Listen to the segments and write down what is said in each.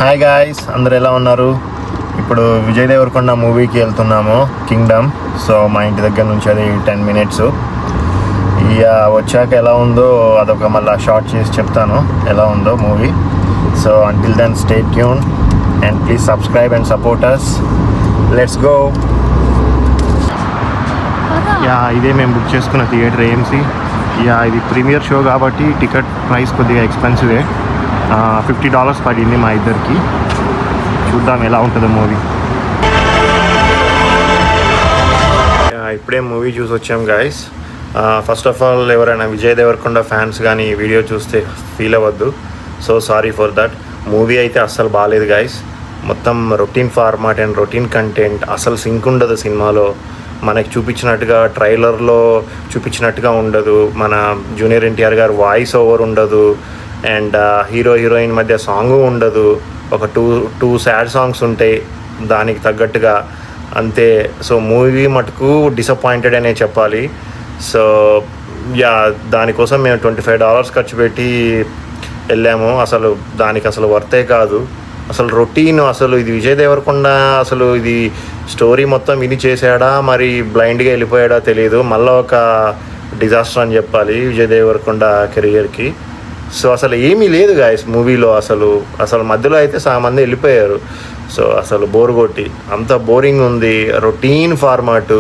Hi guys, అందరు ఎలా ఉన్నారు? ఇప్పుడు విజయ్ దేవరకొండ మూవీకి వెళ్తున్నాము, కింగ్డమ్. సో మా ఇంటి దగ్గర నుంచి అది 10 minutes. ఇక వచ్చాక ఎలా ఉందో అదొక మళ్ళీ షార్ట్ చేసి చెప్తాను ఎలా ఉందో movie. So until then stay tune and please subscribe and support us. Let's go. ఇదే మేము బుక్ చేసుకున్న థియేటర్ ఏఎంసీ. ఇది ప్రీమియర్ షో కాబట్టి టికెట్ ప్రైస్ కొద్దిగా ఎక్స్పెన్సివే. $50 పడింది మా ఇద్దరికి. చూద్దాం ఎలా ఉంటుందో మూవీ. ఇప్పుడే మూవీ చూసి వచ్చాం గాయస్. ఫస్ట్ ఆఫ్ ఆల్ ఎవరైనా విజయ్ దేవరకొండ ఫ్యాన్స్ కానీ ఈ వీడియో చూస్తే ఫీల్ అవ్వద్దు. So sorry for that. Movie అయితే అస్సలు బాగాలేదు గాయస్. మొత్తం routine format and routine content. అసలు సింక్ ఉండదు సినిమాలో. మనకి చూపించినట్టుగా ట్రైలర్లో చూపించినట్టుగా ఉండదు. మన జూనియర్ ఎన్టీఆర్ గారు వాయిస్ ఓవర్ ఉండదు. అండ్ హీరో హీరోయిన్ మధ్య సాంగు ఉండదు. ఒక టూ సాడ్ సాంగ్స్ ఉంటాయి దానికి తగ్గట్టుగా, అంతే. సో మూవీ మటుకు డిసప్పాయింటెడ్ అనే చెప్పాలి. సో దానికోసం మేము $25 ఖర్చు పెట్టి వెళ్ళాము. అసలు దానికి అసలు వర్తే కాదు. అసలు రొటీన్. అసలు ఇది విజయ్ దేవరకొండ అసలు ఇది స్టోరీ మొత్తం విని చేశాడా, మరి బ్లైండ్గా వెళ్ళిపోయాడా తెలియదు. మళ్ళీ ఒక డిజాస్టర్ అని చెప్పాలి విజయ్ దేవరకొండ కెరియర్కి. సో అసలు ఏమీ లేదు గాయస్ మూవీలో. అసలు మధ్యలో అయితే చాలా మంది వెళ్ళిపోయారు. సో అసలు బోర్ కొట్టి అంత బోరింగ్ ఉంది, రొటీన్ ఫార్మాటు.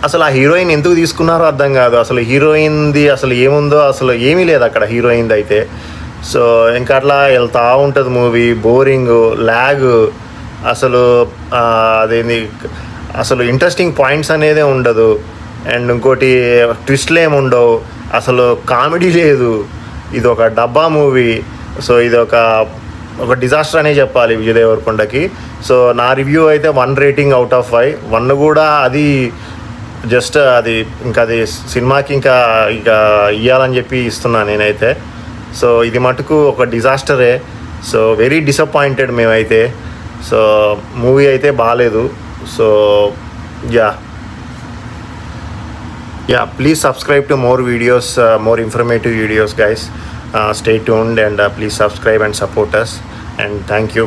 అసలు ఆ హీరోయిన్ ఎందుకు తీసుకున్నారో అర్థం కాదు. అసలు హీరోయిన్ది అసలు ఏముందో అసలు ఏమీ లేదు అక్కడ హీరోయిన్ది అయితే. సో ఇంకా అట్లా వెళ్తూ ఉంటుంది మూవీ. బోరింగ్, ల్యాగ్, అసలు అదేంది అసలు ఇంట్రెస్టింగ్ పాయింట్స్ అనేదే ఉండదు. అండ్ ఇంకోటి ట్విస్ట్లు ఏమి ఉండవు. అసలు కామెడీ లేదు. ఇది ఒక డబ్బా మూవీ. సో ఇది ఒక డిజాస్టర్ అనే చెప్పాలి విజయ్ దేవరకొండకి. సో నా రివ్యూ అయితే 1 రేటింగ్ అవుట్ ఆఫ్ 5. 1 కూడా అది జస్ట్ అది సినిమాకి ఇంకా ఇవ్వాలని చెప్పి ఇస్తున్నాను నేనైతే. సో ఇది మటుకు ఒక డిజాస్టరే. సో వెరీ డిసప్పాయింటెడ్ మేమైతే. సో మూవీ అయితే బాగాలేదు. So please subscribe to more videos, more informative videos guys. Stay tuned and please subscribe and support us, and thank you.